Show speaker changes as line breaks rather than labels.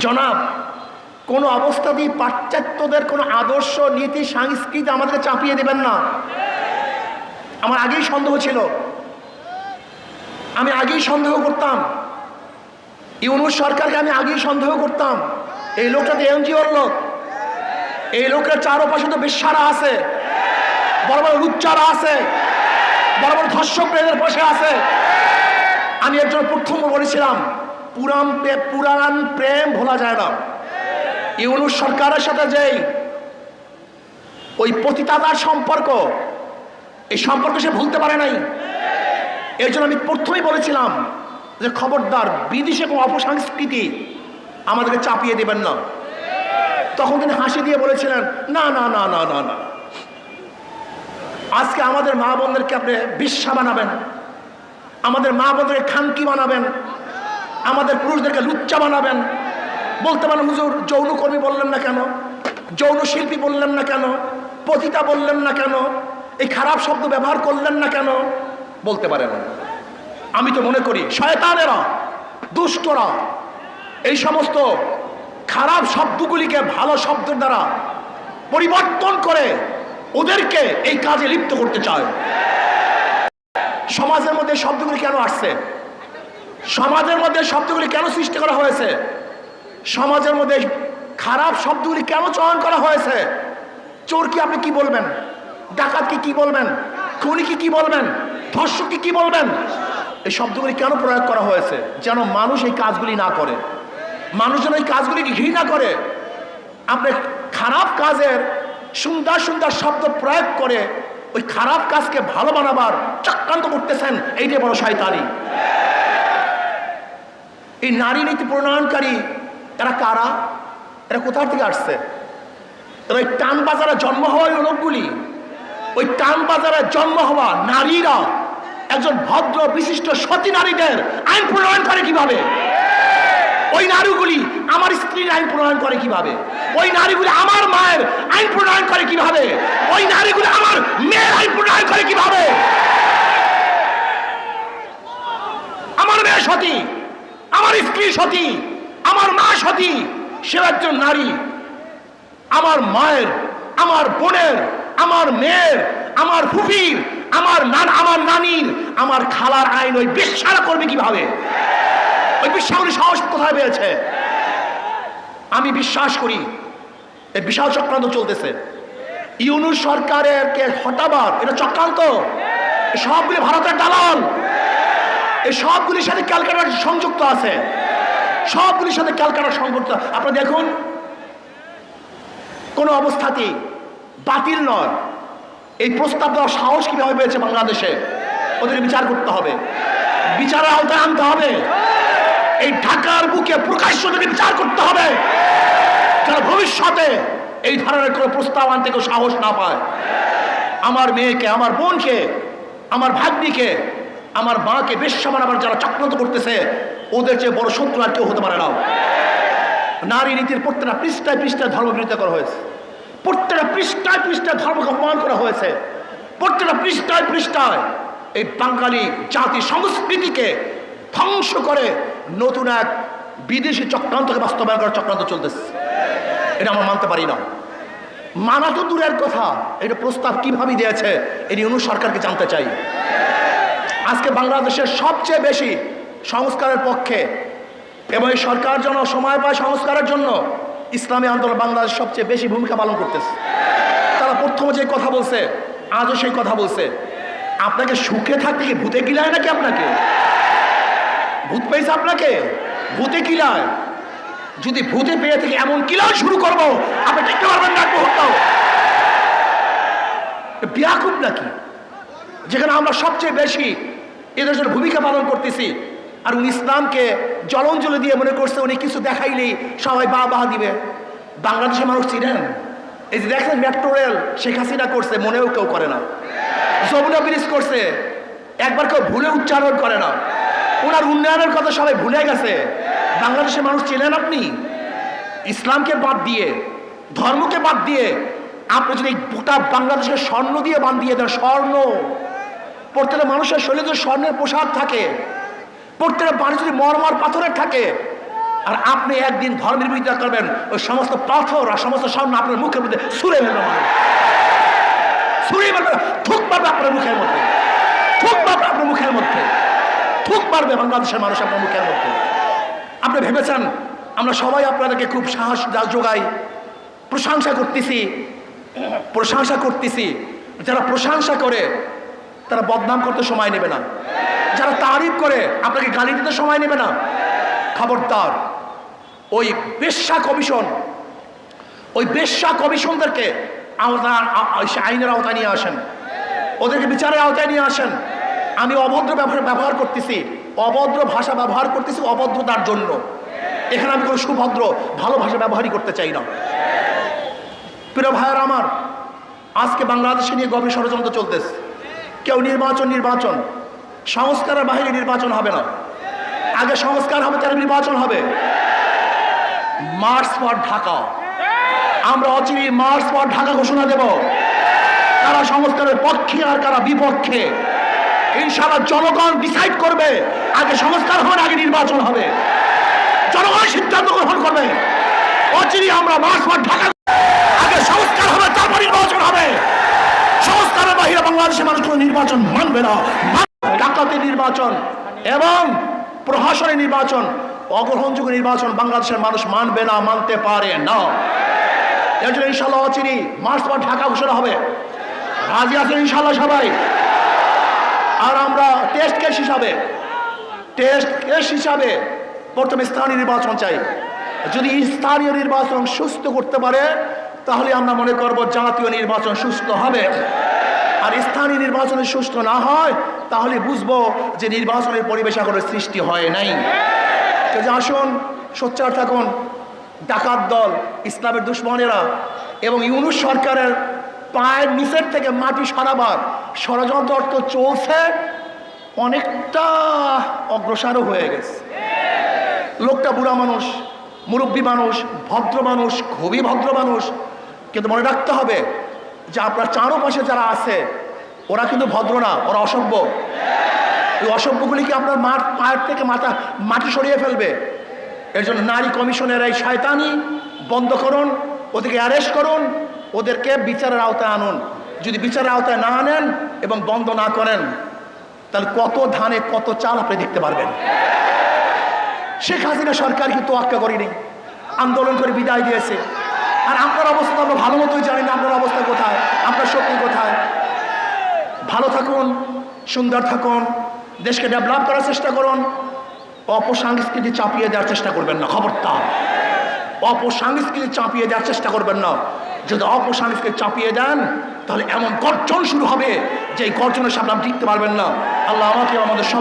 জনাব, কোনো অবস্থাতেই পাশ্চাত্যদের কোনো আদর্শ নীতি সংস্কৃতি আমাদেরকে চাপিয়ে দেবেন না। আমার আগেই সন্দেহ ছিল, আমি আগেই সন্দেহ করতাম, ইউনূস সরকারকে আমি আগেই সন্দেহ করতাম। এই লোকটা তো এনজিওর লোক, এই লোকের চারপাশে তো বেশ্যারা আছে, বড় বড় লুচ্চারা আছে, বড় বড় ধর্ষক এদের পাশে আছে। আমি একজন প্রথম বলেছিলাম, পুরাণ প্রেম ভোলা যায় না। ইউনূস সরকারের সাথে যেই ওই পতিতাদার সম্পর্ক, এই সম্পর্ক সে ভুলতে পারে নাই। এর জন্য আমি প্রথমেই বলেছিলাম যে খবরদার বিদেশে কোনো অপসংস্কৃতি আমাদেরকে চাপিয়ে দেবেন না। তখন তিনি হাসি দিয়ে বলেছিলেন, না না না না না না, আজকে আমাদের মা বোনদেরকে আপনি বেশ্যা বানাবেন, আমাদের মা বোনদেরকে খানকি বানাবেন, আমাদের পুরুষদেরকে লুচ্চা বানাবেন। বলতে পারেন, হুজুর যৌনকর্মী বললেন না কেন, যৌন শিল্পী বললেন না কেন, পতিতা বললেন না কেন, এই খারাপ শব্দ ব্যবহার করলেন না কেন? বলতে পারেন। আমি তো মনে করি শয়তানেরা, দুষ্টরা এই সমস্ত খারাপ শব্দগুলিকে ভালো শব্দের দ্বারা পরিবর্তন করে ওদেরকে এই কাজে লিপ্ত করতে চায়। সমাজের মধ্যে শব্দগুলি কেন আসছে? সমাজের মধ্যে শব্দগুলি কেন সৃষ্টি করা হয়েছে? সমাজের মধ্যে খারাপ শব্দগুলি কেন চয়ন করা হয়েছে? চোরকে আপনি কি বলবেন? ডাকাতকে কি বলবেন? খুনিকে কি বলবেন? ধর্ষককে কি বলবেন? এই শব্দগুলি কেন প্রয়োগ করা হয়েছে? যেন মানুষ এই কাজগুলি না করে, মানুষ যেন এই কাজগুলিকে ঘৃণা করে। আপনি খারাপ কাজের সুন্দর সুন্দর শব্দ প্রয়োগ করে ওই খারাপ কাজকে ভালো বানাবার চক্রান্ত করতেছেন। এইটাই বড় শয়তানি। এই নারী নীতি প্রণয়নকারী এরা কারা? এরা কোথা থেকে আসছে? এরা ওই টান বাজারে জন্ম হওয়া লোকগুলি, ওই টান বাজারে জন্ম হওয়া নারীরা একজন ভদ্র বিশিষ্ট সতী নারীদের আইন প্রণয়ন করে কিভাবে? ওই নারীগুলি আমার স্ত্রীর আইন প্রণয়ন করে কিভাবে? ওই নারীগুলি আমার মায়ের আইন প্রণয়ন করে কিভাবে? ওই নারীগুলি আমার মেয়ের আইন প্রণয়ন করে কিভাবে? আমার মেয়ে সতী, আমার স্ত্রী সতী, আমার মা সতী, সে একজন নারী। আমার মায়ের, আমার বোনের, আমার মেয়ের, আমার ফুফির, আমার নানির, আমার খালার আইন ওই বেশ্যারা করবে কিভাবে? ওই বেশ্যাগুলি সাহস কোথায় পেয়েছে? আমি বিশ্বাস করি এই বিশাল চক্রান্ত চলতেছে। ইউনূস সরকারের কে হটাবার এটা চক্রান্ত। সবগুলি ভারতের দালাল, এই সবগুলির সাথে ক্যালকাটা সংযুক্ত আছে, সবগুলির সাথে ক্যালকাটা সংযুক্ত। আপনারা দেখুন, কোন অবস্থাতেই বাতিল নয়। এই প্রস্তাব দেওয়ার সাহস কিভাবে পেয়েছে বাংলাদেশে? ওদের বিচার করতে হবে, বিচারের আওতায় আনতে হবে। এই ঢাকার বুকে প্রকাশ্য বিচার করতে হবে, যারা ভবিষ্যতে এই ধরনের কোনো প্রস্তাব আনতে কেউ সাহস না পায়। আমার মেয়েকে, আমার বোনকে, আমার ভাগ্নিকে, আমার মাকে বেশ্যা বানাবার যারা চক্রান্ত করতেছে, ওদের চেয়ে বড় শত্রু আর কেউ হতে পারে না। নারী নীতির প্রত্যেকটা পৃষ্ঠায় পৃষ্ঠায় ধর্মবিরোধিতা করা হয়েছে, প্রত্যেকটা পৃষ্ঠায় পৃষ্ঠায় ধর্মকে অপমান করা হয়েছে, প্রত্যেকটা পৃষ্ঠায় পৃষ্ঠায় এই বাঙালি জাতি সংস্কৃতিকে ধ্বংস করে নতুন এক বিদেশি চক্রান্তকে বাস্তবায়ন করার চক্রান্ত চলতেছে। এটা আমরা মানতে পারি না। মানা তো দূরের কথা, এটা প্রস্তাব কিভাবে দিয়েছে এই ইউনূস সরকারকে জানতে চাই। আজকে বাংলাদেশের সবচেয়ে বেশি সংস্কারের পক্ষে এবং এই সরকার যেন সময় পায় সংস্কারের জন্য, ইসলামী আন্দোলন বাংলাদেশ সবচেয়ে বেশি ভূমিকা পালন করতেছে। তারা প্রথমে যে কথা বলছে, আজও সেই কথা বলছে। আপনাকে সুখে থাকতে কি ভূতে কিলায় নাকি? আপনাকে ভূত পেয়েছে? আপনাকে ভূতে কিলায়? যদি ভূতে পেয়ে থেকে এমন কিলাও শুরু করবো, আপনি দেখতে পারবেন না মুহূর্তেও। বিয়াকুব নাকি, যেখানে আমরা সবচেয়ে বেশি এদের জন্য ভূমিকা পালন করতেছি, আর উনি ইসলামকে জলঞ্জলি দিয়ে মনে করছে উনি কিছু দেখাইলেই সবাই বাহ দিবে। বাংলাদেশের মানুষ চিনেন? এই যে দেখেন মেট্রো রেল শেখ হাসিনা করছে, মনেও কেউ করে না। যমুনা ব্রিজ করছে, একবার কেউ ভুলে উচ্চারণ করে না। ওনার উন্নয়নের কথা সবাই ভুলে গেছে। বাংলাদেশের মানুষ চেনেন আপনি? ইসলামকে বাদ দিয়ে, ধর্মকে বাদ দিয়ে আপনি যদি গোটা বাংলাদেশের স্বর্ণ দিয়ে বান্ধিয়ে দেন, স্বর্ণ, প্রত্যেকটা মানুষের শরীরে যদি স্বর্ণের পোশাক থাকে, প্রত্যেকটা বাড়ি যদি মরমর পাথরের থাকে, আর আপনি একদিন ধর্মের বিরোধিতা করবেন, ওই সমস্ত পাথর আর সমস্ত সামনে আপনার মুখের মধ্যে ছুঁড়ে ফেলবে, মানুষ ছুঁড়ে ফেলবে, থুক মারবে আপনার মুখের মধ্যে, থুক মারবে আপনার মুখের মধ্যে, থুক মারবে বাংলাদেশের মানুষ আপনার মুখের মধ্যে। আপনি ভেবেছেন আমরা সবাই আপনাদেরকে খুব সাহস যোগাই, প্রশংসা করতেছি। যারা প্রশংসা করে তারা বদনাম করতে সময় নেবে না, যারা তারিফ করে আপনাকে গালি দিতে সময় নেবে না। খবরদার, ওই বেশ্যা কমিশনদেরকে আইনের আওতায় নিয়ে আসেন, ওদেরকে বিচারের আওতায় নিয়ে আসেন। আমি অভদ্র ব্যবহার করতেছি, অভদ্র ভাষা ব্যবহার করতেছি অভদ্রতার জন্য। এখানে আমি কোনো সুভদ্র ভালো ভাষা ব্যবহারই করতে চাই না। প্রিয় ভাইয়ের আমার, আজকে বাংলাদেশে নিয়ে গভীর ষড়যন্ত্র চলতেছে। কেউ নির্বাচন সংস্কারের বাহিরে নির্বাচন হবে না, আগে সংস্কার হবে তার নির্বাচন হবে। মার্চ ফর ঢাকা, আমরা অচিরেই মার্চ ফর ঢাকা ঘোষণা দেব। কারা সংস্কারের পক্ষে আর কারা বিপক্ষে ইনশাআল্লাহ জনগণ ডিসাইড করবে। আগে সংস্কার হবে, আগে নির্বাচন হবে, জনগণ সিদ্ধান্ত গ্রহণ করবে। অচিরেই আমরা মার্চ ফর ঢাকা, আগে সংস্কার হবে তারপর নির্বাচন হবে। সংস্কারের বাহিরে বাংলাদেশের মানুষ কোনো নির্বাচন মানবে না। ডাকাতি নির্বাচন এবং প্রহসনের নির্বাচন, অগ্রহণযোগ্য নির্বাচন বাংলাদেশের মানুষ মানবে না, মানতে পারে না। এর জন্য ইনশাআল্লাহ অচিরেই মার্চ ফর ঢাকা ঘোষণা হবে। রাজি আছেন ইনশাআল্লাহ সবাই? আর আমরা টেস্ট কেস হিসাবে প্রথমে স্থানীয় নির্বাচন চাই। যদি স্থানীয় নির্বাচন সুস্থ করতে পারে তাহলে আমরা মনে করব জাতীয় নির্বাচন সুস্থ হবে। আর স্থানীয় নির্বাচনে সুস্থ না হয় তাহলে বুঝবো যে নির্বাচনের পরিবেশ এখনো সৃষ্টি হয় নাই। আসুন সোচ্চার থাকুন। ডাকাত দল, ইসলামের দুশ্মনেরা এবং ইউনূস সরকারের পায়ের নিচের থেকে মাটি সরাবার ষড়যন্ত্র চলছে, অনেকটা অগ্রসরও হয়ে গেছে। লোকটা বুড়া মানুষ, মুরব্বী মানুষ, ভদ্র মানুষ, খুবই ভদ্র মানুষ। কিন্তু মনে রাখতে হবে যে আপনার চারপাশে যারা আছে ওরা কিন্তু ভদ্র না, ওরা অসভ্য। এই অসভ্যগুলিকে আপনার পায়ের থেকে মাটি সরিয়ে ফেলবে। এর জন্য নারী কমিশনের এই শয়তানি বন্ধ করুন, ওদেরকে অ্যারেস্ট করুন, ওদেরকে বিচারের আওতায় আনুন। যদি বিচারের আওতায় না আনেন এবং বন্ধ না করেন তাহলে কত ধানে কত চাল আপনি দেখতে পারবেন। শেখ হাসিনা সরকার কিন্তু তোয়াক্কা করেনি, আন্দোলন করে বিদায় দিয়েছে। আর আপনার অবস্থা আমরা ভালো মতোই জানি না, আপনার অবস্থা কোথায়, আপনার শক্তি কোথায়। ভালো থাকুন, সুন্দর থাকুন, দেশকে ডেভেলপ করার চেষ্টা করুন। অপসংস্কৃতি চাপিয়ে দেওয়ার চেষ্টা করবেন না, খবরদার। অপসংস্কৃতি চাপিয়ে দেওয়ার চেষ্টা করবেন না। যদি অপসংস্কৃতি চাপিয়ে দেন তাহলে এমন গর্জন শুরু হবে যে এই গর্জনের সামনে আপনি টিকতে পারবেন না। আল্লাহ আমাকে আমাদের সব